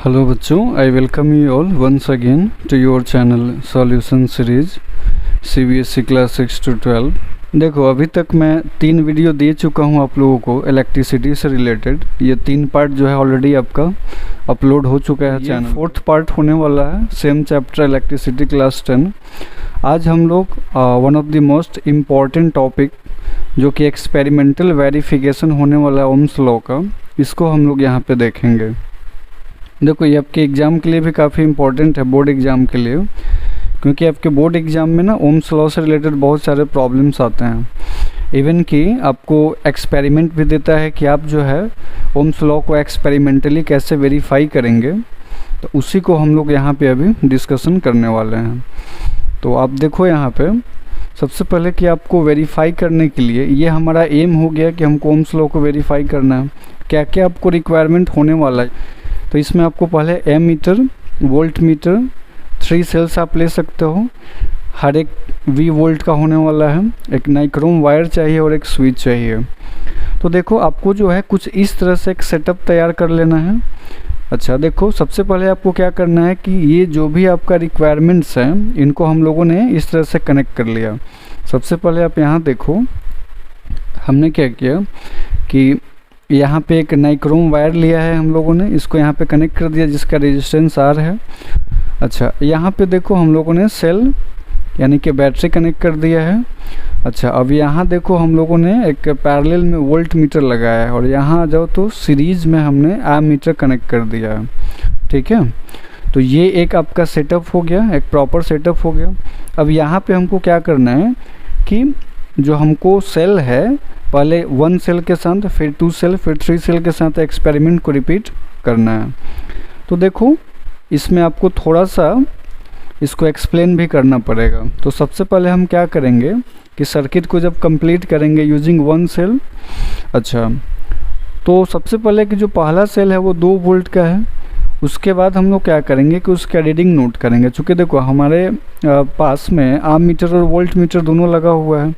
Hello बच्चों, I welcome you all once again to your channel solution series CBSE class 6 to 12। देखो, अभी तक मैं 3 वीडियो दे चुका हूं आप लोगों को इलेक्ट्रिसिटी से रिलेटेड। ये 3 पार्ट जो है ऑलरेडी आपका अपलोड हो चुका है चैनल। 4th पार्ट होने वाला है, सेम चैप्टर इलेक्ट्रिसिटी क्लास 10। आज हम लोग one of the most important topic जो कि एक्सपेरिमेंटल वेरिफिकेशन होने वाला है ओम्स लॉ का, इसको हम लोग यहाँ पे देखेंगे। देखो, ये आपके एग्ज़ाम के लिए भी काफ़ी इंपॉर्टेंट है, बोर्ड एग्ज़ाम के लिए, क्योंकि आपके बोर्ड एग्ज़ाम में ना ओम्स लॉ से रिलेटेड बहुत सारे प्रॉब्लम्स आते हैं। इवन कि आपको एक्सपेरिमेंट भी देता है कि आप जो है ओम्स लॉ को एक्सपेरिमेंटली कैसे वेरीफाई करेंगे, तो उसी को हम लोग यहाँ पे अभी डिस्कशन करने वाले हैं। तो आप देखो यहाँ पे सबसे पहले कि आपको वेरीफाई करने के लिए ये हमारा एम हो गया कि हमको ओम्स लॉ को वेरीफाई करना है। क्या क्या आपको रिक्वायरमेंट होने वाला है, तो इसमें आपको पहले ammeter, voltmeter, 3 cells आप ले सकते हो, हर एक वी वोल्ट का होने वाला है, एक नाइक्रोम वायर चाहिए और एक स्विच चाहिए। तो देखो, आपको जो है कुछ इस तरह से एक सेटअप तैयार कर लेना है। अच्छा, देखो सबसे पहले आपको क्या करना है कि ये जो भी आपका रिक्वायरमेंट्स हैं इनको हम लोगों ने इस तरह से कनेक्ट कर लिया। सबसे पहले आप यहाँ देखो, हमने क्या किया कि यहाँ पे एक नाइक्रोम वायर लिया है हम लोगों ने, इसको यहाँ पे कनेक्ट कर दिया जिसका रेजिस्टेंस R है। अच्छा, यहाँ पे देखो हम लोगों ने सेल यानी कि बैटरी कनेक्ट कर दिया है। अच्छा, अब यहाँ देखो हम लोगों ने एक पैरेलल में वोल्ट मीटर लगाया है, और यहाँ आ जाओ तो सीरीज में हमने एम मीटर कनेक्ट कर दिया है। ठीक है, तो ये एक आपका सेटअप हो गया, एक प्रॉपर सेटअप हो गया। अब यहाँ पे हमको क्या करना है कि जो हमको सेल है, पहले 1 सेल के साथ, फिर 2 सेल, फिर 3 सेल के साथ एक्सपेरिमेंट को रिपीट करना है। तो देखो, इसमें आपको थोड़ा सा इसको एक्सप्लेन भी करना पड़ेगा। तो सबसे पहले हम क्या करेंगे कि सर्किट को जब कंप्लीट करेंगे यूजिंग 1 सेल। अच्छा, तो सबसे पहले कि जो पहला सेल है वो 2 वोल्ट का है। उसके बाद हम लोग क्या करेंगे कि उसका रीडिंग नोट करेंगे। चूँकि देखो हमारे पास में आम मीटर और वोल्ट मीटर दोनों लगा हुआ है,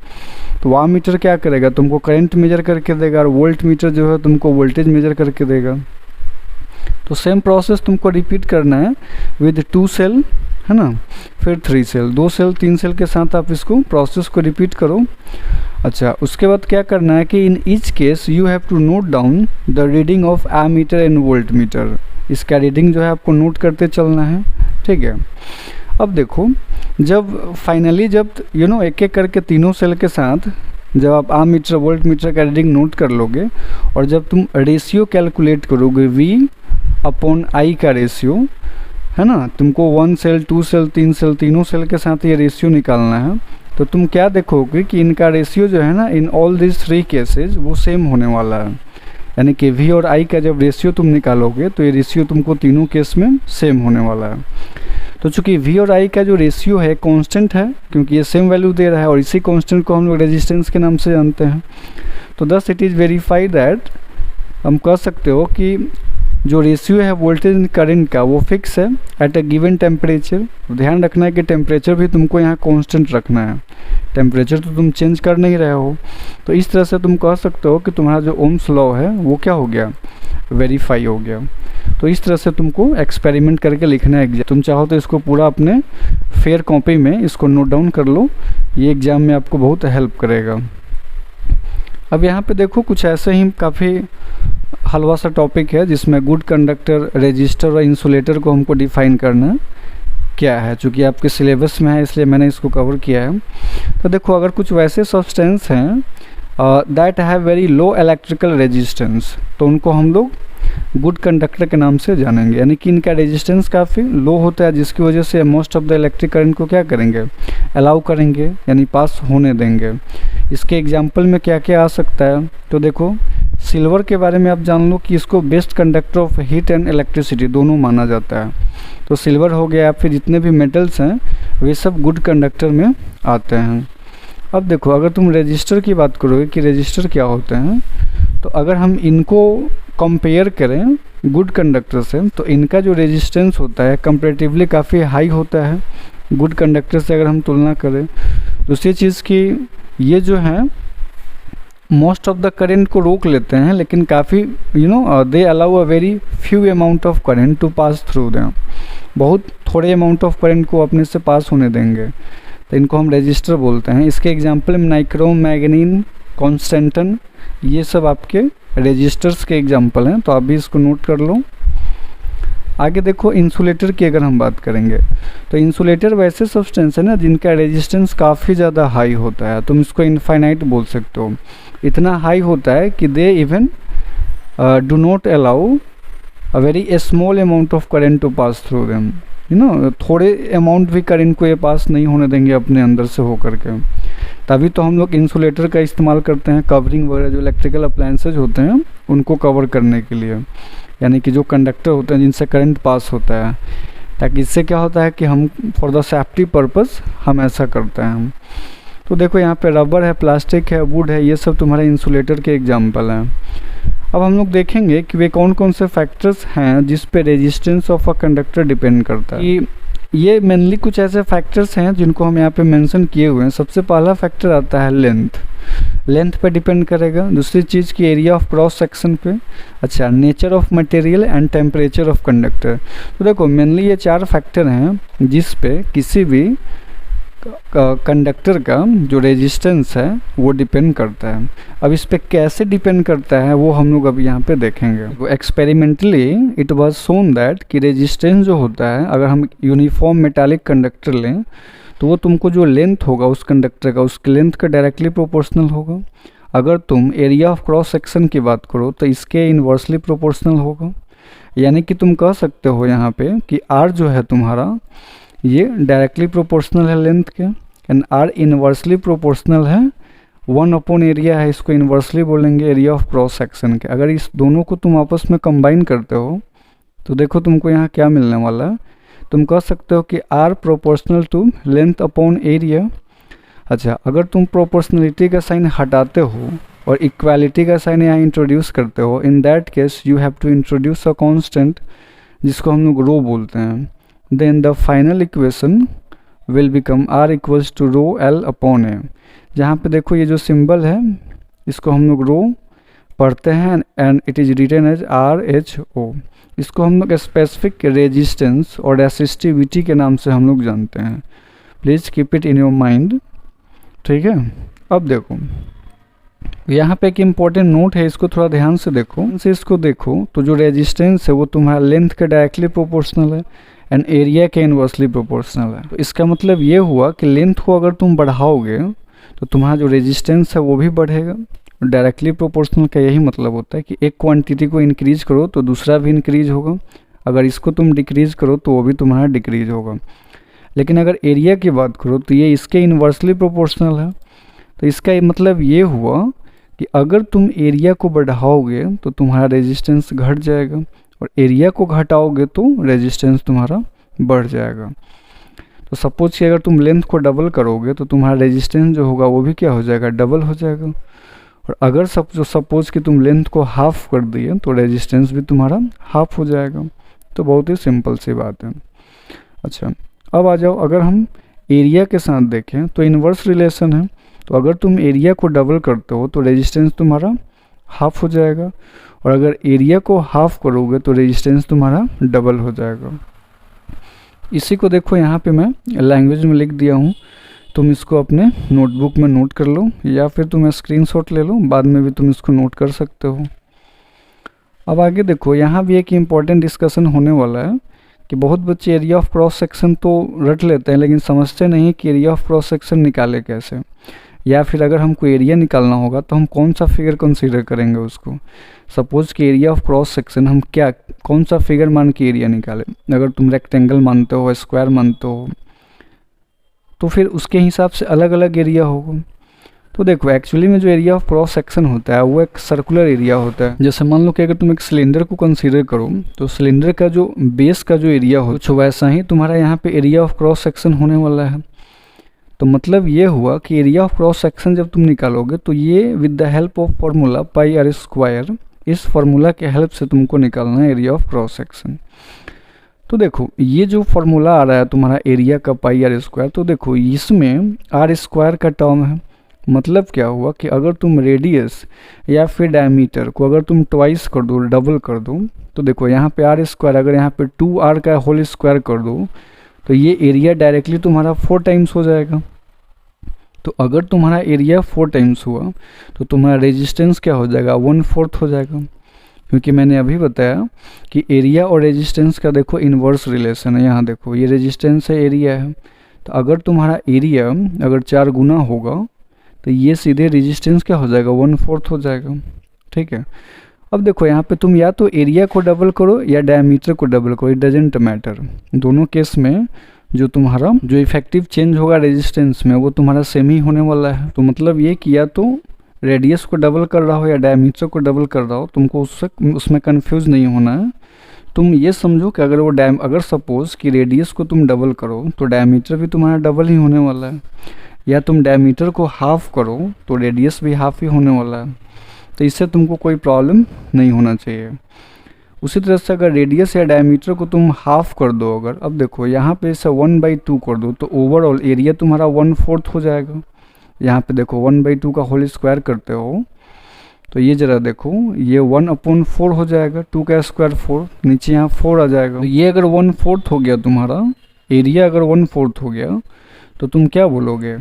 तो वाम मीटर क्या करेगा, तुमको करंट मेजर करके देगा, और वोल्ट मीटर जो है तुमको वोल्टेज मेजर करके देगा। तो सेम प्रोसेस तुमको रिपीट करना है विद 2 सेल, है ना, फिर 3 सेल, 2 सेल, 3 सेल के साथ आप इसको प्रोसेस को रिपीट करो। अच्छा, उसके बाद क्या करना है कि in each case you have to note down the reading of ammeter and voltmeter. इसका रीडिंग जो है आपको नोट करते चलना है। ठीक है, अब देखो, जब फाइनली जब एक एक करके तीनों सेल के साथ जब आप आम मीटर वोल्ट मीटर का रीडिंग नोट कर लोगे, और जब तुम रेशियो कैलकुलेट करोगे V/I का रेशियो, है ना, तुमको 1 सेल, 2 सेल, 3 सेल, तीनों सेल के साथ ये रेशियो निकालना है। तो तुम क्या देखोगे कि इनका रेशियो जो है ना, इन ऑल दिस 3 केसेस वो सेम होने वाला है। यानी कि V और I का जब रेशियो तुम निकालोगे तो ये रेशियो तुमको तीनों केस में सेम होने वाला है। तो चूंकि V और I का जो रेशियो है कांस्टेंट है, क्योंकि ये सेम वैल्यू दे रहा है, और इसी कांस्टेंट को हम लोग रेजिस्टेंस के नाम से जानते हैं। तो thus it is verified that, हम कह सकते हो कि जो रेशियो है वोल्टेज एंड करंट का वो फिक्स है एट अ गिवन टेम्परेचर। ध्यान रखना है कि टेम्परेचर भी तुमको यहाँ कांस्टेंट रखना है, टेम्परेचर तो तुम चेंज कर नहीं रहे हो। तो इस तरह से तुम कह सकते हो कि तुम्हारा जो ओम्स लॉ है वो क्या हो गया, वेरीफाई हो गया। तो इस तरह से तुमको एक्सपेरिमेंट करके लिखना है। तुम चाहो तो इसको पूरा अपने फेयर कॉपी में इसको नोट डाउन कर लो, ये एग्ज़ाम में आपको बहुत हेल्प करेगा। अब यहाँ पे देखो, कुछ ऐसे ही काफ़ी हलवा सा टॉपिक है जिसमें गुड कंडक्टर, रेजिस्टर और इंसुलेटर को हमको डिफाइन करना क्या है। चूँकि आपके सिलेबस में है इसलिए मैंने इसको कवर किया है। तो देखो, अगर कुछ वैसे सब्सटेंस हैं that have very low electrical resistance, तो उनको हम लोग गुड कंडक्टर के नाम से जानेंगे। यानी कि इनका रेजिस्टेंस काफ़ी लो होता है, जिसकी वजह से most of the electric current को क्या करेंगे, अलाउ करेंगे, यानी पास होने देंगे। इसके एग्जाम्पल में क्या क्या आ सकता है, तो देखो सिल्वर के बारे में आप जान लो कि इसको best conductor of heat and electricity दोनों माना जाता है। तो सिल्वर हो गया, फिर जितने भी मेटल्स हैं वे सब गुड कंडक्टर में आते हैं। अब देखो, अगर तुम रजिस्टर की बात करोगे कि रजिस्टर क्या होते हैं, तो अगर हम इनको कंपेयर करें गुड कंडक्टर से, तो इनका जो रेजिस्टेंस होता है कंपैरेटिवली काफ़ी हाई होता है गुड कंडक्टर से अगर हम तुलना करें। दूसरी चीज़ कि ये जो है मोस्ट ऑफ द करेंट को रोक लेते हैं, लेकिन काफ़ी they allow a very few amount of current to pass through them. बहुत थोड़े अमाउंट ऑफ करेंट को अपने से पास होने देंगे, तो इनको हम रेजिस्टर बोलते हैं। इसके एग्जांपल में नाइक्रोम, मैग्नीन, कॉन्स्टेंटन, ये सब आपके रेजिस्टर्स के एग्जांपल हैं, तो आप भी इसको नोट कर लो। आगे देखो इंसुलेटर की अगर हम बात करेंगे, तो इंसुलेटर वैसे सब्सटेंस है ना जिनका रेजिस्टेंस काफ़ी ज़्यादा हाई होता है। तुम इसको इनफाइनाइट बोल सकते हो। इतना हाई होता है कि they even do not allow a very small amount of current to pass through them. थोड़े अमाउंट भी करेंट को ये पास नहीं होने देंगे अपने अंदर से होकर के। तभी तो हम लोग इंसुलेटर का इस्तेमाल करते हैं कवरिंग वगैरह, जो इलेक्ट्रिकल अप्लायंसेज होते हैं उनको कवर करने के लिए, यानी कि जो कंडक्टर होते हैं जिनसे करंट पास होता है, ताकि इससे क्या होता है कि हम फॉर द सेफ्टी पर्पस हम ऐसा करते हैं हम। तो देखो यहाँ पे रबर है, प्लास्टिक है, वुड है, ये सब तुम्हारे इंसुलेटर के एग्जांपल हैं। अब हम लोग देखेंगे कि वे कौन कौन से फैक्टर्स हैं जिस पे resistance of a conductor depend करता है। ये मेनली कुछ ऐसे फैक्टर्स हैं जिनको हम यहाँ पे मेंशन किए हुए हैं। सबसे पहला फैक्टर आता है लेंथ। लेंथ पे डिपेंड करेगा। दूसरी चीज़ की एरिया ऑफ क्रॉस सेक्शन पे। अच्छा, nature of material and temperature of conductor. तो देखो मेनली ये 4 फैक्टर हैं जिस पे किसी भी कंडक्टर का जो रेजिस्टेंस है वो डिपेंड करता है। अब इस पे कैसे डिपेंड करता है वो हम लोग अभी यहाँ पे देखेंगे। Experimentally it was shown that कि रेजिस्टेंस जो होता है, अगर हम यूनिफॉर्म मेटालिक कंडक्टर लें तो वो तुमको जो लेंथ होगा उस कंडक्टर का, उसके लेंथ का डायरेक्टली प्रोपोर्शनल होगा। अगर तुम एरिया ऑफ क्रॉस सेक्शन की बात करो तो इसके इन्वर्सली प्रोपोर्शनल होगा। यानी कि तुम कह सकते हो यहाँ पे कि आर जो है तुम्हारा ये डायरेक्टली प्रोपोर्शनल है लेंथ के, एंड आर इन्वर्सली प्रोपोर्शनल है 1 एरिया है, इसको इन्वर्सली बोलेंगे एरिया ऑफ क्रॉस सेक्शन के। अगर इस दोनों को तुम आपस में कंबाइन करते हो तो देखो तुमको यहाँ क्या मिलने वाला है। तुम कह सकते हो कि are proportional to length upon area. अच्छा, अगर तुम प्रोपोर्शनलिटी का साइन हटाते हो और इक्वालिटी का साइन यहाँ इंट्रोड्यूस करते हो, in that case you have to introduce a constant जिसको हम लोग रो बोलते हैं। Then the final equation will become R equals to rho L upon A. जहाँ पे देखो ये जो सिंबल है इसको हम लोग रो पढ़ते हैं and it is written as RHO। इसको हम लोग स्पेसिफिक रेजिस्टेंस और रेसिस्टिविटी के नाम से हम लोग जानते हैं। Please keep it in your mind, ठीक है। अब देखो यहाँ पे एक इम्पॉर्टेंट नोट है, इसको थोड़ा ध्यान से देखो। इसको देखो तो जो रेजिस्टेंस है वो तुम्हारा लेंथ के डायरेक्टली प्रोपोर्शनल है एंड एरिया के इन्वर्सली प्रोपोर्शनल है। तो इसका मतलब ये हुआ कि लेंथ को अगर तुम बढ़ाओगे तो तुम्हारा जो रेजिस्टेंस है वो भी बढ़ेगा। डायरेक्टली प्रोपोर्शनल का यही मतलब होता है कि एक क्वांटिटी को इंक्रीज करो तो दूसरा भी इंक्रीज होगा, अगर इसको तुम डिक्रीज करो तो वो भी तुम्हारा डिक्रीज होगा। लेकिन अगर एरिया की बात करो तो ये इसके इन्वर्सली प्रोपोर्शनल है। तो इसका मतलब ये हुआ कि अगर तुम एरिया को बढ़ाओगे तो तुम्हारा रेजिस्टेंस घट जाएगा और एरिया को घटाओगे तो रेजिस्टेंस तुम्हारा बढ़ जाएगा। तो सपोज कि अगर तुम लेंथ को डबल करोगे तो तुम्हारा रेजिस्टेंस जो होगा वो भी क्या हो जाएगा, डबल हो जाएगा। और अगर सपोज कि तुम लेंथ को हाफ कर दिए तो रेजिस्टेंस भी तुम्हारा हाफ हो जाएगा। तो बहुत ही सिंपल सी बात है। अच्छा, अब आ जाओ, अगर हम एरिया के साथ देखें तो इन्वर्स रिलेशन है। तो अगर तुम एरिया को डबल करते हो तो रेजिस्टेंस तुम्हारा हाफ हो जाएगा, और अगर एरिया को हाफ करोगे तो रेजिस्टेंस तुम्हारा डबल हो जाएगा। इसी को देखो यहाँ पे मैं लैंग्वेज में लिख दिया हूँ, तुम इसको अपने नोटबुक में नोट कर लो या फिर तुम स्क्रीनशॉट ले लो, बाद में भी तुम इसको नोट कर सकते हो। अब आगे देखो, यहाँ भी एक इम्पॉर्टेंट डिस्कशन होने वाला है कि बहुत बच्चे एरिया ऑफ क्रॉस सेक्शन तो रट लेते हैं लेकिन समझते नहीं कि एरिया ऑफ क्रॉस सेक्शन निकाले कैसे, या फिर अगर हमको एरिया निकालना होगा तो हम कौन सा फिगर कंसीडर करेंगे उसको। सपोज कि एरिया ऑफ क्रॉस सेक्शन हम कौन सा फिगर मान के एरिया निकालें। अगर तुम रेक्टेंगल मानते हो, स्क्वायर मानते हो, तो फिर उसके हिसाब से अलग अलग एरिया होगा। तो देखो एक्चुअली में जो एरिया ऑफ क्रॉस सेक्शन होता है वो एक सर्कुलर एरिया होता है। जैसे मान लो कि अगर तुम एक सिलेंडर को कंसीडर करो तो सिलेंडर का जो बेस का जो एरिया हो कुछ वैसा ही तुम्हारा यहाँ पे एरिया ऑफ क्रॉस सेक्शन होने वाला है। तो मतलब ये हुआ कि एरिया ऑफ क्रॉस सेक्शन जब तुम निकालोगे तो ये with the help of formula pi r square, इस फार्मूला के हेल्प से तुमको निकालना है एरिया ऑफ क्रॉस सेक्शन। तो देखो ये जो फार्मूला आ रहा है तुम्हारा एरिया का पाई आर स्क्वायर, तो देखो इसमें आर स्क्वायर का टर्म है, मतलब क्या हुआ कि अगर तुम रेडियस या फिर डायमीटर को अगर तुम ट्वाइस कर दो, डबल कर दो, तो देखो यहाँ पे आर स्क्वायर, अगर यहाँ पे 2r का होल स्क्वायर कर दो तो ये एरिया डायरेक्टली तुम्हारा 4 टाइम्स हो जाएगा। तो अगर तुम्हारा एरिया 4 टाइम्स हुआ तो तुम्हारा रेजिस्टेंस क्या हो जाएगा, 1/4 हो जाएगा। क्योंकि मैंने अभी बताया कि एरिया और रेजिस्टेंस का देखो इन्वर्स रिलेशन है। यहाँ देखो ये रेजिस्टेंस है, एरिया है, तो अगर तुम्हारा एरिया अगर 4 गुना होगा तो ये सीधे रेजिस्टेंस क्या हो जाएगा, 1/4 हो जाएगा। ठीक है, अब देखो यहाँ पे तुम या तो एरिया को डबल करो या डायमीटर को डबल करो, इट डजेंट मैटर। दोनों केस में जो तुम्हारा जो इफेक्टिव चेंज होगा रेजिस्टेंस में वो तुम्हारा सेम ही होने वाला है। तो मतलब ये कि या तो रेडियस को डबल कर रहा हो या डायमीटर को डबल कर रहा हो, तुमको उसमें कंफ्यूज नहीं होना है। तुम ये समझो कि अगर वो अगर सपोज कि रेडियस को तुम डबल करो तो डायमीटर भी तुम्हारा डबल ही होने वाला है, या तुम डायमीटर को हाफ करो तो रेडियस भी हाफ ही होने वाला है। तो इससे तुमको कोई प्रॉब्लम नहीं होना चाहिए। उसी तरह से अगर रेडियस या डायमीटर को तुम हाफ कर दो, अगर अब देखो यहाँ पे इसे 1/2 कर दो तो ओवरऑल एरिया तुम्हारा 1/4 हो जाएगा। यहाँ पे देखो 1/2 का होल स्क्वायर करते हो तो ये जरा देखो ये 1/4 हो जाएगा, 2 का स्क्वायर 4, नीचे यहाँ 4 आ जाएगा। तो ये अगर 1/4 हो गया तुम्हारा एरिया, अगर 1/4 हो गया तो तुम क्या बोलोगे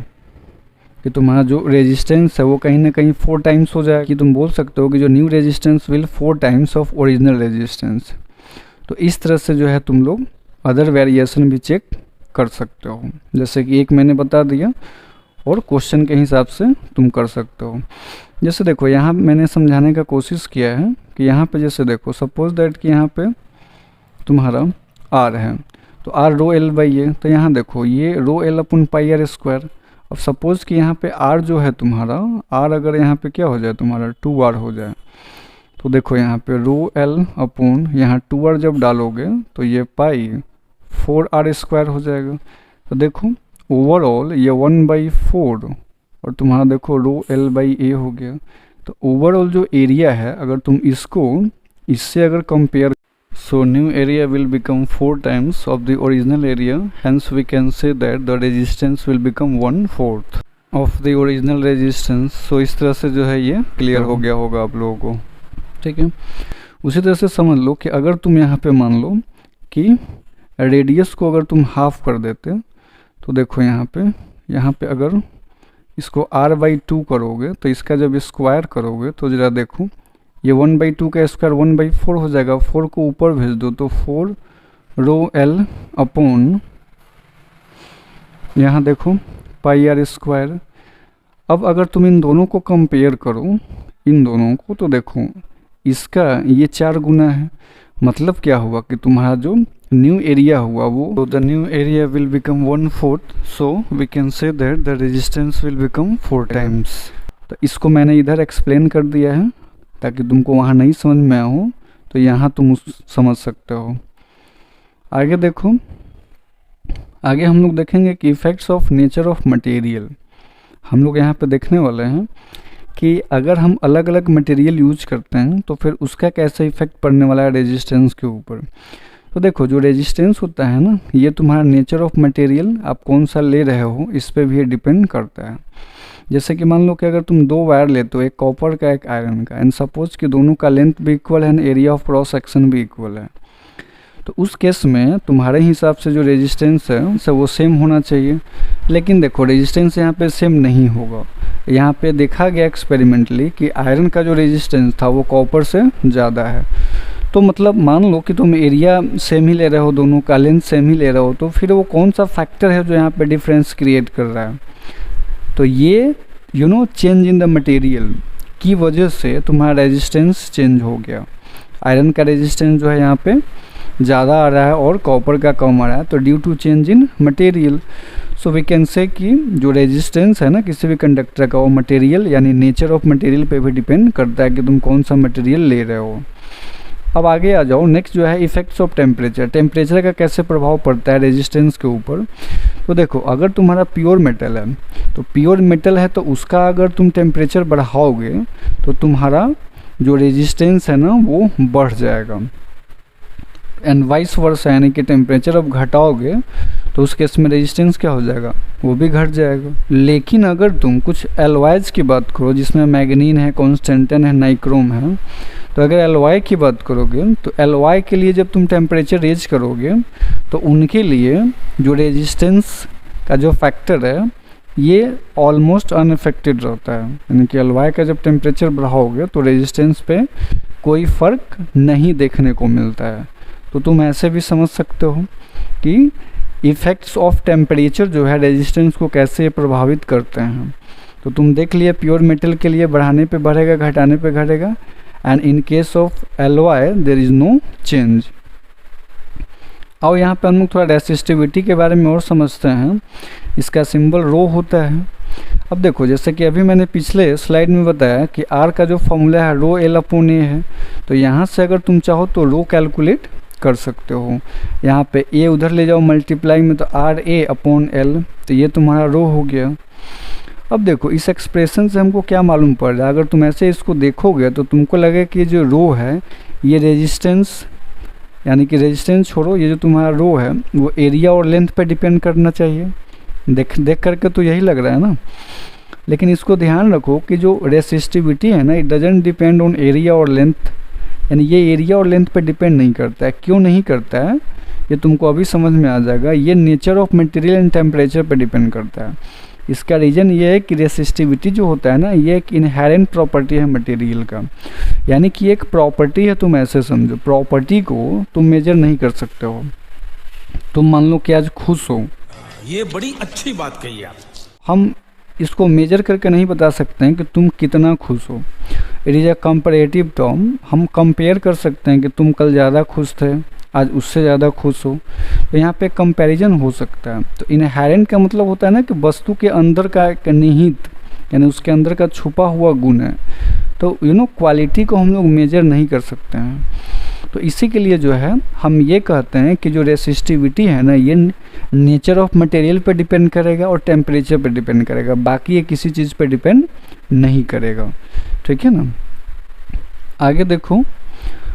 कि तुम्हारा जो रेजिस्टेंस है वो कहीं ना कहीं 4 टाइम्स हो जाएगा। कि तुम बोल सकते हो कि जो new resistance will 4 times of original resistance. तो इस तरह से जो है तुम लोग अदर वेरिएशन भी चेक कर सकते हो, जैसे कि एक मैंने बता दिया और क्वेश्चन के हिसाब से तुम कर सकते हो। जैसे देखो यहाँ मैंने समझाने का कोशिश किया है कि यहाँ पे जैसे देखो सपोज दैट कि यहाँ पे तुम्हारा आर है तो r rho l by a, तो यहाँ देखो ये rho l upon pi r square. अब सपोज कि यहाँ पे आर जो है तुम्हारा, आर अगर यहाँ पे क्या हो जाए तुम्हारा 2r हो जाए, तो देखो यहाँ पे रो एल अपॉन यहाँ 2r जब डालोगे तो ये पाई 4r स्क्वायर हो जाएगा। तो देखो ओवरऑल ये 1/4 और तुम्हारा देखो रो एल बाई ए हो गया। तो ओवरऑल जो एरिया है अगर तुम इसको इससे अगर compare, so new area will become 4 times of the original area, hence we can say that the resistance will become 1/4 of the original resistance। so इस तरह से जो है ये क्लियर हो गया होगा आप लोगों को। ठीक है, उसी तरह से समझ लो कि अगर तुम यहाँ पे मान लो कि रेडियस को अगर तुम हाफ कर देते तो देखो यहाँ पे अगर इसको r/2 करोगे तो इसका जब स्क्वायर करोगे तो जरा देखो ये 1/2 का स्क्वायर 1/4 हो जाएगा। 4 को ऊपर भेज दो तो 4 रो एल अपॉन यहाँ देखो पाई आर स्क्वायर। अब अगर तुम इन दोनों को कंपेयर करो, इन दोनों को, तो देखो इसका ये 4 गुना है। मतलब क्या हुआ कि तुम्हारा जो न्यू एरिया हुआ वो, तो the new area will become 1/4, so we can say that the resistance will become 4 times. तो इसको मैंने इधर एक्सप्लेन कर दिया है ताकि तुमको वहाँ नहीं समझ में आया हो तो यहाँ तुम समझ सकते हो। आगे देखो, आगे हम लोग देखेंगे कि effects of nature of material. हम लोग यहाँ पे देखने वाले हैं कि अगर हम अलग अलग मटेरियल यूज करते हैं तो फिर उसका कैसे इफेक्ट पड़ने वाला है रेजिस्टेंस के ऊपर। तो देखो जो रेजिस्टेंस होता है ना, ये तुम्हारा नेचर ऑफ मटेरियल आप कौन सा ले रहे हो इस पर भी डिपेंड करता है। जैसे कि मान लो कि अगर तुम 2 वायर लेते हो, एक कॉपर का एक आयरन का, एंड सपोज कि दोनों का लेंथ भी इक्वल है and area of cross section भी इक्वल है, तो उस केस में तुम्हारे हिसाब से जो रेजिस्टेंस है सब वो सेम होना चाहिए। लेकिन देखो रेजिस्टेंस यहाँ पे सेम नहीं होगा। यहाँ पे देखा गया एक्सपेरिमेंटली कि आयरन का जो रेजिस्टेंस था वो कॉपर से ज़्यादा है। तो मतलब मान लो कि तुम एरिया सेम ही ले रहे हो, दोनों का लेंथ सेम ही ले रहे हो, तो फिर वो कौन सा फैक्टर है जो यहाँ पे डिफरेंस क्रिएट कर रहा है। तो ये चेंज इन द मटेरियल की वजह से तुम्हारा रेजिस्टेंस चेंज हो गया। आयरन का रेजिस्टेंस जो है यहाँ पे ज़्यादा आ रहा है और कॉपर का कम आ रहा है, तो due to change in material. So we can say कि जो रेजिस्टेंस है ना किसी भी कंडक्टर का, वो मटेरियल यानी नेचर ऑफ मटेरियल पे भी डिपेंड करता है कि तुम कौन सा मटेरियल ले रहे हो। अब आगे आ जाओ, नेक्स्ट जो है इफेक्ट्स ऑफ टेम्परेचर। टेम्परेचर का कैसे प्रभाव पड़ता है रेजिस्टेंस के ऊपर। तो देखो अगर तुम्हारा प्योर मेटल है, तो प्योर मेटल है तो उसका अगर तुम टेम्परेचर बढ़ाओगे तो तुम्हारा जो रेजिस्टेंस है ना वो बढ़ जाएगा, एंड वाइस वर्सा, यानी कि टेम्परेचर अब घटाओगे तो उस केस में रेजिस्टेंस क्या हो जाएगा, वो भी घट जाएगा। लेकिन अगर तुम कुछ एलॉयज की बात करो जिसमें मैग्नीन है, कॉन्स्टेंटिन है, नाइक्रोम है, तो अगर एलॉय की बात करोगे तो एलॉय के लिए जब तुम टेम्परेचर रेज करोगे तो उनके लिए जो रेजिस्टेंस का जो फैक्टर है ये ऑलमोस्ट अनअफेक्टेड रहता है। यानी कि एलॉय का जब टेम्परेचर बढ़ाओगे तो रेजिस्टेंस पे कोई फ़र्क नहीं देखने को मिलता है। तो तुम ऐसे भी समझ सकते हो कि इफ़ेक्ट्स ऑफ टेम्परेचर जो है रेजिस्टेंस को कैसे प्रभावित करते हैं। तो तुम देख लिए प्योर मेटल के लिए बढ़ाने पे बढ़ेगा, घटाने पे घटेगा, and in case of alloy there is no change. और यहाँ पे हम लोग थोड़ा रेसिस्टिविटी के बारे में और समझते हैं। इसका सिंबल रो होता है। अब देखो जैसे कि अभी मैंने पिछले स्लाइड में बताया कि आर का जो फॉर्मूला है रो एल अपॉन ए है, तो यहाँ से अगर तुम चाहो तो रो कैलकुलेट कर सकते हो। यहाँ पे ए उधर ले जाओ मल्टीप्लाई में, तो आर ए अपॉन एल, तो ये तुम्हारा रो हो गया। अब देखो इस एक्सप्रेशन से हमको क्या मालूम पड़ रहा है, अगर तुम ऐसे इसको देखोगे तो तुमको लगेगा कि जो रो है ये रेजिस्टेंस, यानी कि रेजिस्टेंस छोड़ो, ये जो तुम्हारा रो है वो एरिया और लेंथ पे डिपेंड करना चाहिए। देख करके तो यही लग रहा है ना। लेकिन इसको ध्यान रखो कि जो रेसिस्टिविटी है ना, it doesn't depend on area और लेंथ, यानी ये एरिया और लेंथ पे डिपेंड नहीं करता है। क्यों नहीं करता है ये तुमको अभी समझ में आ जाएगा। ये nature of material and temperature पे डिपेंड करता है। इसका रीज़न ये है कि रेसिस्टिविटी जो होता है ना, ये एक इनहेरेंट प्रॉपर्टी है मटेरियल का, यानी कि एक प्रॉपर्टी है। तुम ऐसे समझो, प्रॉपर्टी को तुम मेजर नहीं कर सकते हो। तुम मान लो कि आज खुश हो, ये बड़ी अच्छी बात कही आप। हम इसको मेजर करके नहीं बता सकते हैं कि तुम कितना खुश हो। It is a comparative term. हम कंपेयर कर सकते हैं कि तुम कल ज़्यादा खुश थे, आज उससे ज़्यादा खुश हो, तो यहाँ पे कंपैरिजन हो सकता है। तो इनहेरेंट का मतलब होता है ना कि वस्तु के अंदर का एक निहित, यानी उसके अंदर का छुपा हुआ गुण है। तो क्वालिटी को हम लोग मेजर नहीं कर सकते हैं। तो इसी के लिए जो है हम ये कहते हैं कि जो रेसिस्टिविटी है ना, ये नेचर ऑफ मटेरियल पे डिपेंड करेगा और टेम्परेचर पे डिपेंड करेगा, बाकी ये किसी चीज़ पे डिपेंड नहीं करेगा। ठीक है ना। आगे देखो,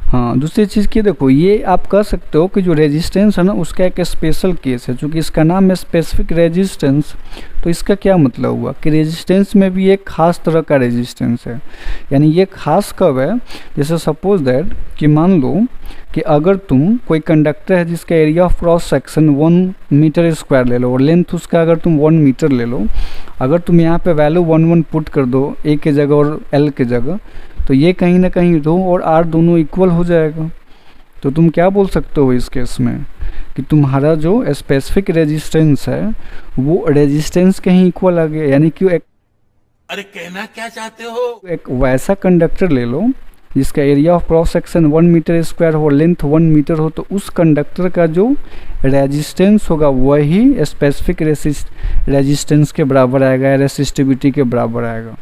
हाँ दूसरी चीज़ की देखो, ये आप कह सकते हो कि जो रेजिस्टेंस है ना उसका एक स्पेशल केस है। चूँकि इसका नाम है स्पेसिफिक रेजिस्टेंस, तो इसका क्या मतलब हुआ कि रेजिस्टेंस में भी एक ख़ास तरह का रेजिस्टेंस है। यानी ये खास कब है, जैसे सपोज दैट कि मान लो कि अगर तुम कोई कंडक्टर है जिसका area of cross section 1 meter square ले लो और लेंथ उसका अगर तुम 1 मीटर ले लो, अगर तुम यहाँ पे वैल्यू 1 पुट कर दो ए के जगह और एल के जगह, तो ये कहीं ना कहीं रो और आर दोनों इक्वल हो जाएगा। तो तुम क्या बोल सकते हो इस केस में कि तुम्हारा जो स्पेसिफिक रेजिस्टेंस है वो रेजिस्टेंस कहीं इक्वल आ गया। यानी कि एक, अरे कहना क्या चाहते हो, एक वैसा कंडक्टर ले लो जिसका area of cross section 1 meter square हो, लेंथ 1 मीटर हो, तो उस कंडक्टर का जो रेजिस्टेंस होगा वही स्पेसिफिक रेजिस्टेंस के बराबर आएगा, रेसिस्टिविटी के बराबर आएगा।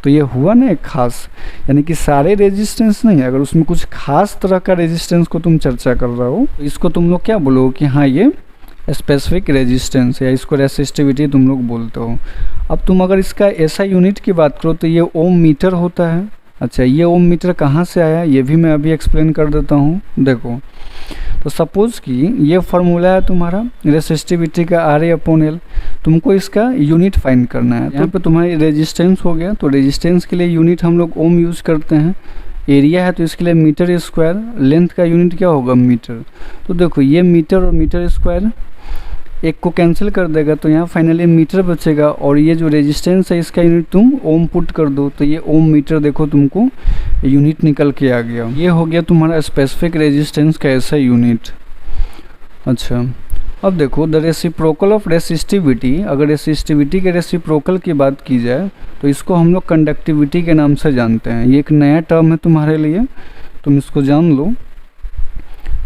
तो ये हुआ ना एक खास, यानी कि सारे रेजिस्टेंस नहीं, अगर उसमें कुछ खास तरह का रेजिस्टेंस को तुम चर्चा कर रहे हो तो इसको तुम लोग क्या बोलोगे कि हाँ ये स्पेसिफिक रेजिस्टेंस है, या इसको रेसिस्टिविटी तुम लोग बोलते हो। अब तुम अगर इसका ऐसा यूनिट की बात करो तो ये ओम मीटर होता है। अच्छा, ये ओम मीटर कहाँ से आया ये भी मैं अभी एक्सप्लेन कर देता हूँ। देखो, तो सपोज कि ये फार्मूला है तुम्हारा रेसिस्टिविटी का आर ए अपॉन एल, तुमको इसका यूनिट फाइंड करना है। यहाँ पे तुम्हारी रेजिस्टेंस हो गया, तो रेजिस्टेंस के लिए यूनिट हम लोग ओम यूज़ करते हैं। एरिया है तो इसके लिए मीटर स्क्वायर, लेंथ का यूनिट क्या होगा मीटर। तो देखो ये मीटर और मीटर स्क्वायर एक को कैंसिल कर देगा, तो यहाँ फाइनली मीटर बचेगा, और ये जो रेजिस्टेंस है इसका यूनिट तुम ओम पुट कर दो, तो ये ओम मीटर देखो तुमको यूनिट निकल के आ गया। ये हो गया तुम्हारा स्पेसिफिक रेजिस्टेंस का ऐसा यूनिट। अच्छा, अब देखो द रेसिप्रोकल ऑफ रेसिस्टिविटी, अगर रेसिस्टिविटी के रेसिप्रोकल की बात की जाए तो इसको हम लोग कंडक्टिविटी के नाम से जानते हैं। ये एक नया टर्म है तुम्हारे लिए, तुम इसको जान लो।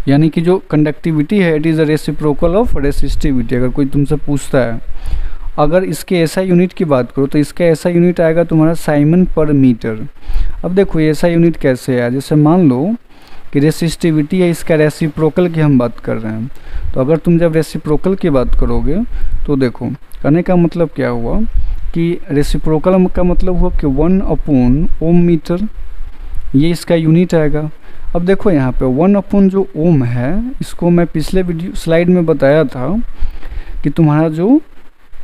यानी कि जो कंडक्टिविटी है it is a reciprocal of resistivity. अगर कोई तुमसे पूछता है, अगर इसके ऐसा यूनिट की बात करो तो इसका ऐसा यूनिट आएगा तुम्हारा साइमन पर मीटर। अब देखो ये ऐसा यूनिट कैसे है, जैसे मान लो कि रेसिस्टिविटी है, इसका रेसिप्रोकल की हम बात कर रहे हैं। तो अगर तुम जब रेसिप्रोकल की बात करोगे तो देखो कहने का मतलब क्या हुआ कि रेसिप्रोकल का मतलब हुआ कि 1 अपॉन ओम मीटर, ये इसका यूनिट आएगा। अब देखो यहाँ पे 1 अपॉन जो ओम है, इसको मैं पिछले वीडियो स्लाइड में बताया था कि तुम्हारा जो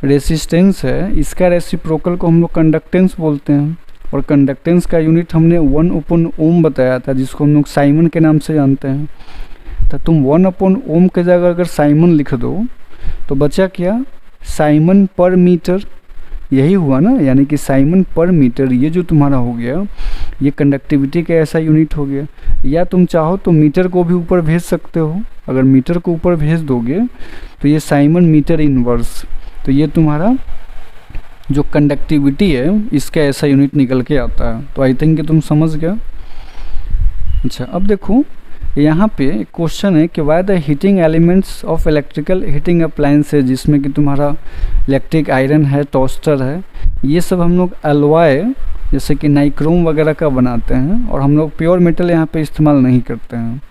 रेसिस्टेंस है इसका रेसिप्रोकल को हम लोग कंडक्टेंस बोलते हैं, और कंडक्टेंस का यूनिट हमने 1/ओम बताया था, जिसको हम लोग साइमन के नाम से जानते हैं। तो तुम 1/ओम के जगह अगर साइमन लिख दो तो बचा क्या, साइमन पर मीटर, यही हुआ ना, यानी कि साइमन पर मीटर ये जो तुम्हारा हो गया ये कंडक्टिविटी का ऐसा यूनिट हो गया। या तुम चाहो तो मीटर को भी ऊपर भेज सकते हो, अगर मीटर को ऊपर भेज दोगे तो ये साइमन मीटर इनवर्स, तो ये तुम्हारा जो कंडक्टिविटी है इसका ऐसा यूनिट निकल के आता है। तो आई थिंक कि तुम समझ गया। अच्छा, अब देखो यहाँ पे एक क्वेश्चन है कि why the heating elements of electrical heating appliance है, जिसमें कि तुम्हारा इलेक्ट्रिक आयरन है, टोस्टर है, ये सब हम लोग अलॉय जैसे कि नाइक्रोम वगैरह का बनाते हैं, और हम लोग प्योर मेटल यहाँ पे इस्तेमाल नहीं करते हैं।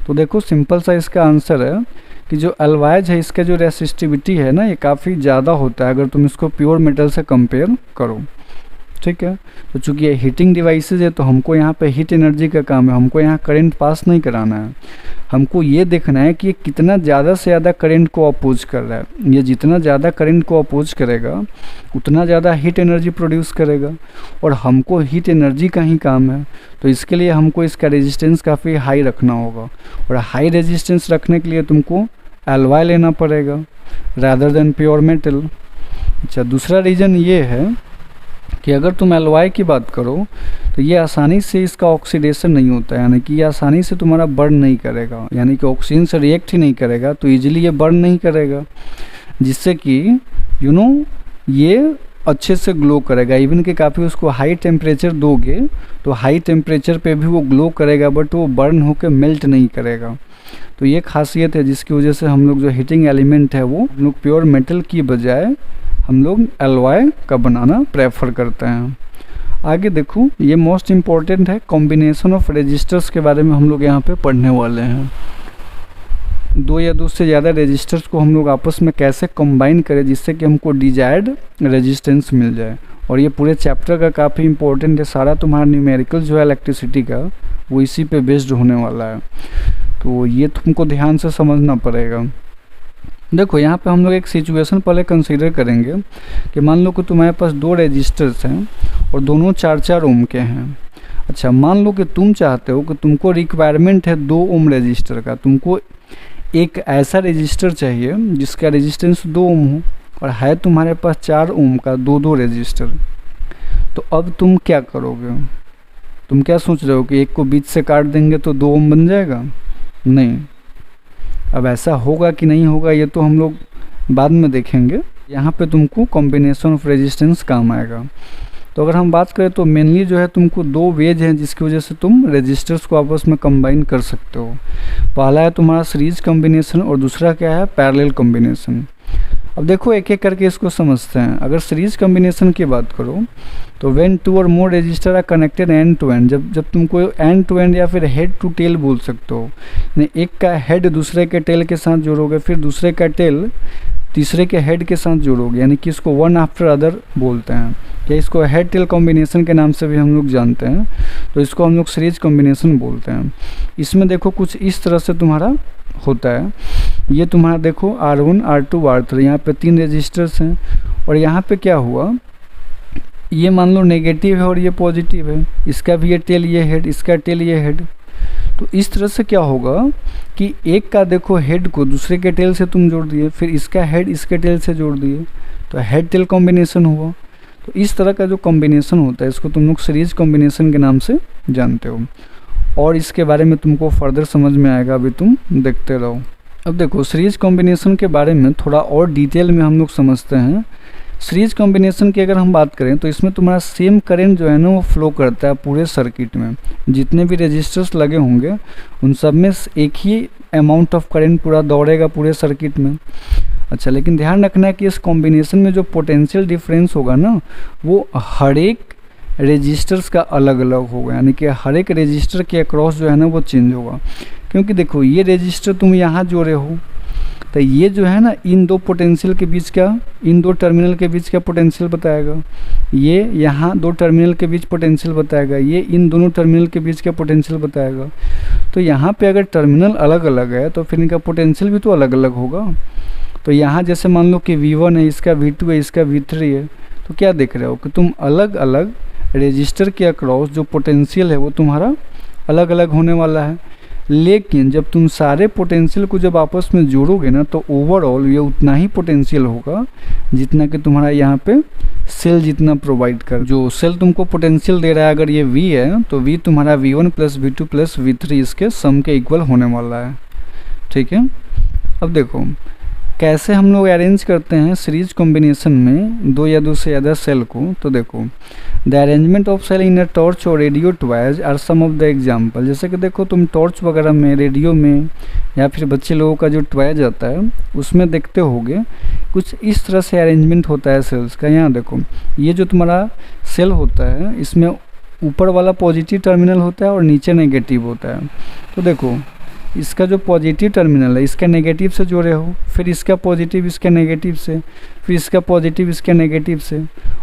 तो देखो सिंपल सा इसका आंसर है कि जो अलॉयज है इसका जो रेसिस्टिविटी है ना ये काफ़ी ज़्यादा होता है अगर तुम इसको प्योर मेटल से कंपेयर करो। ठीक है, तो चूंकि ये हीटिंग डिवाइसेस है तो हमको यहाँ पे हीट एनर्जी का काम है, हमको यहाँ करंट पास नहीं कराना है, हमको ये देखना है कि ये कितना ज़्यादा से ज़्यादा करंट को अपोज कर रहा है। ये जितना ज़्यादा करंट को अपोज करेगा उतना ज़्यादा हीट एनर्जी प्रोड्यूस करेगा, और हमको हीट एनर्जी का ही काम है, तो इसके लिए हमको इसका रेजिस्टेंस काफ़ी हाई रखना होगा, और हाई रेजिस्टेंस रखने के लिए तुमको अलॉय लेना पड़ेगा रादर देन प्योर मेटल। अच्छा, दूसरा रीज़न ये है कि अगर तुम अलॉय की बात करो तो ये आसानी से इसका ऑक्सीडेशन नहीं होता है, यानी कि ये आसानी से तुम्हारा बर्न नहीं करेगा, यानी कि ऑक्सीजन से रिएक्ट ही नहीं करेगा, तो इजीली ये बर्न नहीं करेगा, जिससे कि ये अच्छे से ग्लो करेगा। इवन कि काफ़ी उसको हाई टेम्परेचर दोगे तो हाई टेम्परेचर पे भी वो ग्लो करेगा, बट वो बर्न होकर मेल्ट नहीं करेगा। तो ये खासियत है जिसकी वजह से हम लोग जो हीटिंग एलिमेंट है वो हम लोग प्योर मेटल की बजाय हम लोग अलॉय का बनाना प्रेफर करते हैं। आगे देखो, ये मोस्ट इम्पॉर्टेंट है, कॉम्बिनेशन ऑफ रेजिस्टर्स के बारे में हम लोग यहाँ पे पढ़ने वाले हैं। दो या दो से ज़्यादा रेजिस्टर्स को हम लोग आपस में कैसे कंबाइन करें जिससे कि हमको डिजायर्ड रेजिस्टेंस मिल जाए, और ये पूरे चैप्टर का काफ़ी इंपॉर्टेंट है। सारा तुम्हारा न्यूमेरिकल जो है इलेक्ट्रिसिटी का वो इसी पे बेस्ड होने वाला है, तो ये तुमको ध्यान से समझना पड़ेगा। देखो यहाँ पे हम लोग एक सिचुएशन पहले कंसीडर करेंगे कि मान लो कि तुम्हारे पास दो रेजिस्टर्स हैं और दोनों 4-4 ओम के हैं। अच्छा, मान लो कि तुम चाहते हो कि तुमको रिक्वायरमेंट है 2 ओम रेजिस्टर का, तुमको एक ऐसा रेजिस्टर चाहिए जिसका रेजिस्टेंस 2 ओम हो, और है तुम्हारे पास 4 ओम का 2-2 रेजिस्टर। तो अब तुम क्या करोगे? तुम क्या सोच रहे हो कि एक को बीच से काट देंगे तो 2 ओम बन जाएगा? नहीं। अब ऐसा होगा कि नहीं होगा ये तो हम लोग बाद में देखेंगे। यहाँ पे तुमको कॉम्बिनेशन ऑफ रेजिस्टेंस काम आएगा। तो अगर हम बात करें तो मेनली जो है तुमको 2 वेज हैं जिसकी वजह से तुम रेजिस्टर्स को आपस में कंबाइन कर सकते हो। पहला है तुम्हारा सीरीज कॉम्बिनेशन और दूसरा क्या है, पैरेलल कॉम्बिनेशन। अब देखो एक एक करके इसको समझते हैं। अगर सीरीज कॉम्बिनेशन की बात करो तो व्हेन 2 और more resistor are connected end to end, जब तुमको एंड टू एंड या फिर हेड टू टेल बोल सकते हो, यानी एक का हेड दूसरे के टेल के साथ जोड़ोगे, फिर दूसरे का टेल तीसरे के हेड के साथ जोड़ोगे, यानी कि इसको वन आफ्टर अदर बोलते हैं, या इसको हेड टेल कॉम्बिनेशन के नाम से भी हम लोग जानते हैं। तो इसको हम लोग सीरीज कॉम्बिनेशन बोलते हैं। इसमें देखो कुछ इस तरह से तुम्हारा होता है। ये तुम्हारा देखो R1 R2 R3, यहाँ पे 3 रजिस्टर्स हैं, और यहाँ पे क्या हुआ, ये मान लो नेगेटिव है और ये पॉजिटिव है, इसका भी ये टेल ये हेड, इसका टेल ये हेड। तो इस तरह से क्या होगा कि एक का देखो हेड को दूसरे के टेल से तुम जोड़ दिए, फिर इसका हेड इसके टेल से जोड़ दिए, तो हेड टेल कॉम्बिनेशन हुआ। तो इस तरह का जो कॉम्बिनेशन होता है इसको तुम लोग सीरीज कॉम्बिनेशन के नाम से जानते हो, और इसके बारे में तुमको फर्दर समझ में आएगा, अभी तुम देखते रहो। अब देखो सीरीज कॉम्बिनेशन के बारे में थोड़ा और डिटेल में हम लोग समझते हैं। सीरीज कॉम्बिनेशन की अगर हम बात करें तो इसमें तुम्हारा सेम करंट जो है ना वो फ्लो करता है पूरे सर्किट में। जितने भी रेजिस्टर्स लगे होंगे उन सब में एक ही अमाउंट ऑफ करंट पूरा दौड़ेगा पूरे सर्किट में। अच्छा, लेकिन ध्यान रखना है कि इस कॉम्बिनेशन में जो पोटेंशियल डिफरेंस होगा ना वो हर एक रेजिस्टर्स का अलग अलग होगा, यानी कि हर एक रेजिस्टर के अक्रॉस जो है ना वो चेंज होगा। क्योंकि देखो ये रेजिस्टर तुम यहाँ जोड़े हो तो ये जो है ना इन दो पोटेंशियल के बीच का, इन दो टर्मिनल के बीच का पोटेंशियल बताएगा, ये यहाँ 2 टर्मिनल के बीच पोटेंशियल बताएगा, ये इन दोनों टर्मिनल के बीच का पोटेंशियल बताएगा। तो यहाँ पे अगर टर्मिनल अलग अलग है तो फिर इनका पोटेंशियल भी तो अलग अलग होगा। तो यहाँ जैसे मान लो कि V1 है, इसका V2 है, इसका V3 है, तो क्या देख रहे हो कि तुम अलग अलग रजिस्टर के अक्रॉस जो पोटेंशियल है वो तुम्हारा अलग अलग होने वाला है। लेकिन जब तुम सारे पोटेंशियल को जब आपस में जोड़ोगे ना, तो ओवरऑल ये उतना ही पोटेंशियल होगा जितना कि तुम्हारा यहाँ पे सेल जितना प्रोवाइड कर, जो सेल तुमको पोटेंशियल दे रहा है। अगर ये V है तो V तुम्हारा V1 plus V2 plus V3 इसके सम के इक्वल होने वाला है। ठीक है, अब देखो कैसे हम लोग अरेंज करते हैं सीरीज कॉम्बिनेशन में दो या दो से ज़्यादा सेल को। तो देखो, the arrangement of cell in a torch और radio twice are some of the example. जैसे कि देखो तुम टॉर्च वगैरह में, रेडियो में, या फिर बच्चे लोगों का जो ट्वाइज आता है उसमें देखते होगे कुछ इस तरह से अरेंजमेंट होता है सेल्स का। यहाँ देखो, ये जो तुम्हारा सेल होता है इसमें ऊपर वाला पॉजिटिव टर्मिनल होता है और नीचे नेगेटिव होता है। तो देखो, इसका जो पॉजिटिव टर्मिनल है इसका नेगेटिव से जोड़े हो, फिर इसका पॉजिटिव इसके नेगेटिव से, फिर इसका पॉजिटिव इसके नेगेटिव से,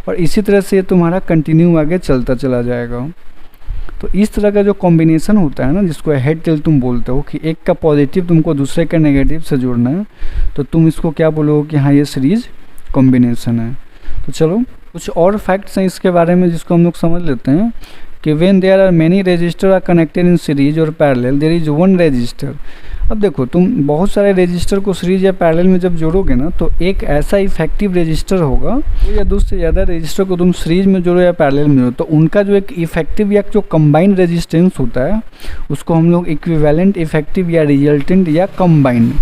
और इसी तरह से तुम्हारा कंटिन्यू आगे चलता चला जाएगा। तो इस तरह का जो कॉम्बिनेशन होता है ना, जिसको हेड टेल तुम बोलते हो, कि एक का पॉजिटिव तुमको दूसरे के नेगेटिव से जोड़ना है, तो तुम इसको क्या बोलोगे कि हाँ ये सीरीज कॉम्बिनेशन है। तो चलो कुछ और फैक्ट्स हैं इसके बारे में जिसको हम लोग समझ लेते हैं कि when there are many resistor are connected in series और parallel there is one resistor. अब देखो, तुम बहुत सारे रजिस्टर को सीरीज या पैरेलल में जब जोड़ोगे ना, तो एक ऐसा इफेक्टिव रजिस्टर होगा, या दो से ज़्यादा रजिस्टर को तुम सीरीज में जोड़ो या पैरेलल में जोड़ो, तो उनका जो एक इफेक्टिव या जो कंबाइंड रेजिस्टेंस होता है उसको हम लोग इक्विवेलेंट, इफेक्टिव या रिजल्टेंट या कंबाइंड,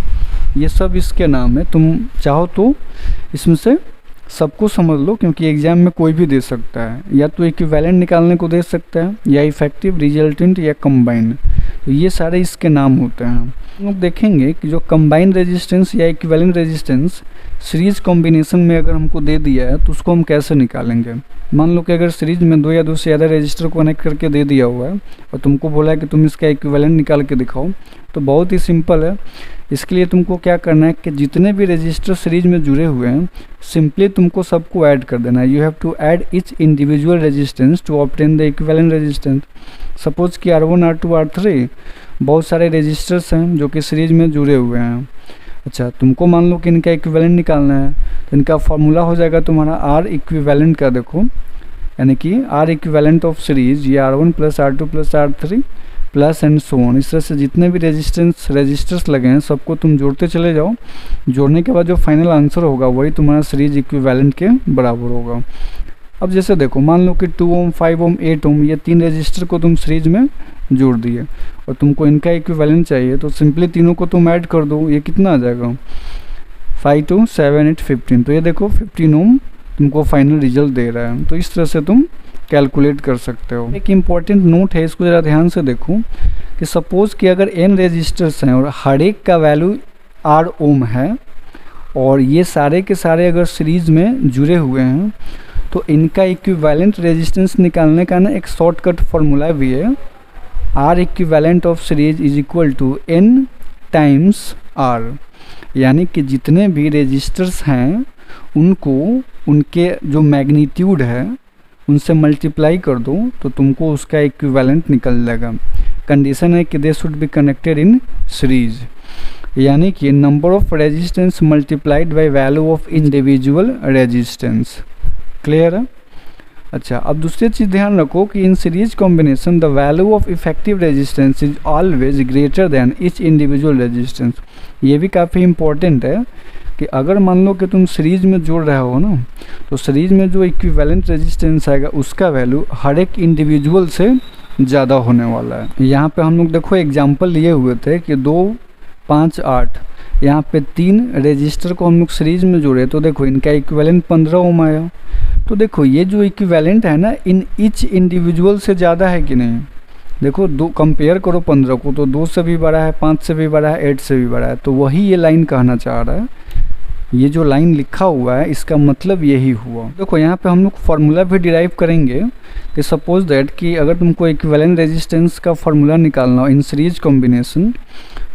ये सब इसके नाम है। तुम चाहो तो इसमें से सबको समझ लो, क्योंकि एग्जाम में कोई भी दे सकता है, या तो इक्विवेलेंट निकालने को दे सकता है, या इफेक्टिव, रिजल्टेंट या कंबाइंड। तो ये सारे इसके नाम होते हैं। हम लोग देखेंगे कि जो कंबाइंड रेजिस्टेंस या इक्विवेलेंट रेजिस्टेंस सीरीज कॉम्बिनेशन में अगर हमको दे दिया है तो उसको हम कैसे निकालेंगे। मान लो कि अगर सीरीज में दो या दो से ज़्यादा रजिस्टर को कनेक्ट करके दे दिया हुआ है और तुमको बोला है कि तुम इसका इक्विवेलेंट निकाल के दिखाओ, तो बहुत ही सिंपल है। इसके लिए तुमको क्या करना है कि जितने भी रजिस्टर सीरीज में जुड़े हुए हैं सिंपली तुमको सबको ऐड कर देना है। You have to add each individual resistance to obtain the equivalent resistance. Suppose कि R1, R2, R3 बहुत सारे रजिस्टर्स हैं जो कि सीरीज में जुड़े हुए हैं। अच्छा, तुमको मान लो कि इनका इक्विवेलेंट निकालना है, तो इनका फॉर्मूला हो जाएगा तुम्हारा R इक्विवेलेंट का, देखो, यानी कि R इक्विवेलेंट ऑफ सीरीज, ये R1 plus R2 plus R3 plus and so on. इस तरह से जितने भी रजिस्टर्स लगे हैं सबको तुम जोड़ते चले जाओ। जोड़ने के बाद जो फाइनल आंसर होगा वही तुम्हारा सीरीज इक्विवेलेंट के बराबर होगा। अब जैसे देखो, मान लो कि 2 ओम, 5 ओम, 8 ओम, ये तीन रजिस्टर को तुम सीरीज में जोड़ दिए और तुमको इनका इक्विवेलेंट चाहिए, तो सिंपली तीनों को तुम ऐड कर दो। ये कितना आ जाएगा, 5, 2, 7, 8, 15। तो ये देखो 15 ओम तुमको फाइनल रिजल्ट दे रहा है। तो इस तरह से तुम कैलकुलेट कर सकते हो। एक इम्पॉर्टेंट नोट है, इसको ज़रा ध्यान से देखो कि सपोज़ कि अगर n रजिस्टर्स हैं और हर एक का वैल्यू R ओम है और ये सारे के सारे अगर सीरीज़ में जुड़े हुए हैं, तो इनका इक्विवेलेंट रेजिस्टेंस निकालने का ना एक शॉर्टकट फार्मूला भी है। R equivalent of series is equal to n times R, यानी कि जितने भी रजिस्टर्स हैं उनको उनके जो मैग्नीट्यूड है उनसे मल्टीप्लाई कर दो तो तुमको उसका इक्विवेलेंट निकल जाएगा। कंडीशन है कि they should be connected in series, यानी कि number of resistance multiplied by value of individual resistance. Clear है? अच्छा, अब दूसरी चीज़ ध्यान रखो कि in series combination the value of effective resistance is always greater than each individual resistance. ये भी काफ़ी इंपॉर्टेंट है कि अगर मान लो कि तुम सीरीज में जोड़ रहे हो ना, तो सीरीज में जो इक्विवेलेंट रेजिस्टेंस आएगा उसका वैल्यू हर एक इंडिविजुअल से ज़्यादा होने वाला है। यहाँ पे हम लोग देखो एग्जांपल लिए हुए थे कि 2, 5, 8, यहाँ पे 3 रजिस्टर को हम लोग सीरीज में जोड़े, तो देखो इनका इक्विवेलेंट 15 ओम आया। तो देखो ये जो इक्विवेलेंट है ना, इन ईच इंडिविजुअल से ज़्यादा है कि नहीं। देखो दो कंपेयर करो 15 को, तो 2 से भी बड़ा है, 5 से भी बड़ा है, 8 से भी बड़ा है। तो वही ये लाइन कहना चाह रहा है। ये जो लाइन लिखा हुआ है इसका मतलब यही हुआ। देखो यहाँ पे हम लोग फार्मूला भी डिराइव करेंगे कि सपोज दैट कि अगर तुमको इक्विवेलेंट रेजिस्टेंस का फार्मूला निकालना हो in series combination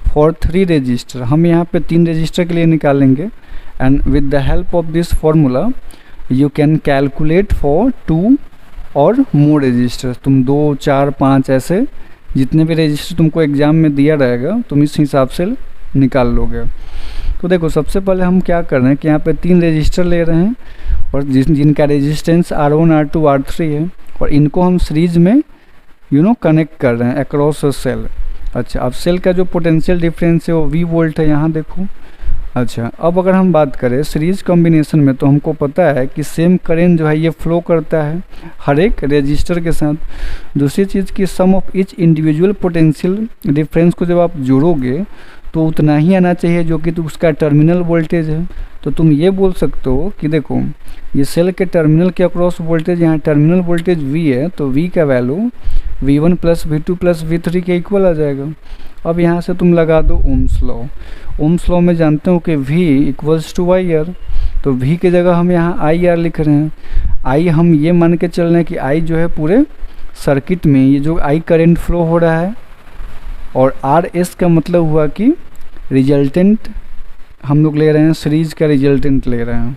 for 3 register, हम यहाँ पे 3 रजिस्टर के लिए निकालेंगे। And with the help of this formula you can calculate for 2 और मोर रजिस्टर। तुम 2, 4, 5 ऐसे जितने भी रजिस्टर तुमको एग्जाम में दिया रहेगा तुम इस हिसाब से निकाल लोगे। तो देखो सबसे पहले हम क्या कर रहे हैं कि यहाँ पे 3 रजिस्टर ले रहे हैं और जिनका रेजिस्टेंस R1 R2 R3 है, और इनको हम सीरीज में कनेक्ट कर रहे हैं अक्रॉस अ सेल। अच्छा, अब सेल का जो पोटेंशियल डिफरेंस है वो V वोल्ट है, यहाँ देखो। अच्छा, अब अगर हम बात करें सीरीज कॉम्बिनेशन में, तो हमको पता है कि सेम करंट जो है ये फ्लो करता है हर एक रजिस्टर के साथ। दूसरी चीज़ कि sum of each individual potential difference को जब आप जोड़ोगे तो उतना ही आना चाहिए जो कि उसका टर्मिनल वोल्टेज है। तो तुम ये बोल सकते हो कि देखो ये सेल के टर्मिनल के अक्रॉस वोल्टेज, यहाँ टर्मिनल वोल्टेज V है, तो V का value V1 plus V2 plus V3 के इक्वल आ जाएगा। अब यहाँ से तुम लगा दो ओम्स लॉ। ओम्स लॉ में जानते हो कि V इक्वल्स टू IR, तो V की जगह हम यहाँ IR लिख रहे हैं। I हम ये मान के चल रहे हैं कि I जो है पूरे सर्किट में ये जो I करंट फ्लो हो रहा है, और RS का मतलब हुआ कि रिजल्टेंट हम लोग ले रहे हैं, सीरीज का रिजल्टेंट ले रहे हैं।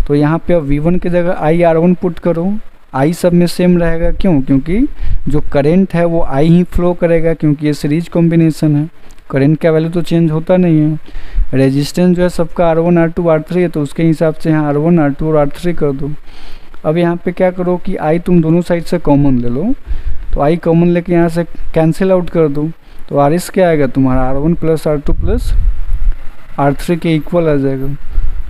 तो यहाँ पे अब V1 की जगह IR1 पुट करो, I सब में सेम रहेगा। क्यों? क्योंकि जो करंट है वो I ही फ्लो करेगा, क्योंकि ये सीरीज कॉम्बिनेशन है, करंट का वैल्यू तो चेंज होता नहीं है। रेजिस्टेंस जो है सबका R1 R2 R3 है, तो उसके हिसाब से यहाँ R1 R2 और R3 कर दो। अब यहाँ पे क्या करो कि I तुम दोनों साइड से कॉमन ले लो, तो I कॉमन लेके यहाँ से कैंसिल आउट कर दो, तो RS क्या आएगा तुम्हारा R1 plus R2 plus R3 के इक्वल आ जाएगा।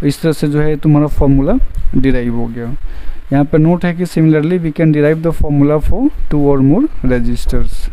इस तरह से जो है तुम्हारा फॉर्मूला डिराइव हो गया। यहाँ पे नोट है कि similarly we can derive the formula for 2 और मोर रजिस्टर्स।